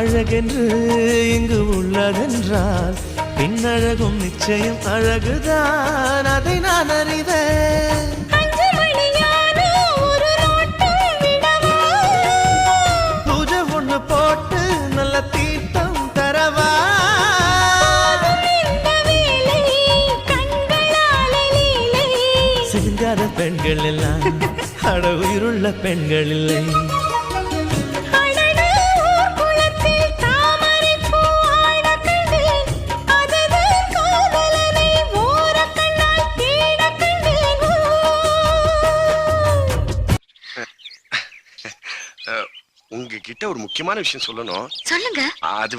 அழகென்று இங்கு உள்ளதென்றால் பின்னழகும் நிச்சயம் அழகுதான், அதை நான் அறிவேன். பூஜை ஒண்ணு போட்டு நல்ல தீர்த்தம் தரவா? சிங்கார பெண்கள் எல்லாம் அட உயிருள்ள பெண்கள் இல்லை. உங்ககிட்ட ஒரு முக்கியமான விஷயம் சொல்லணும். சொல்லுங்க. அது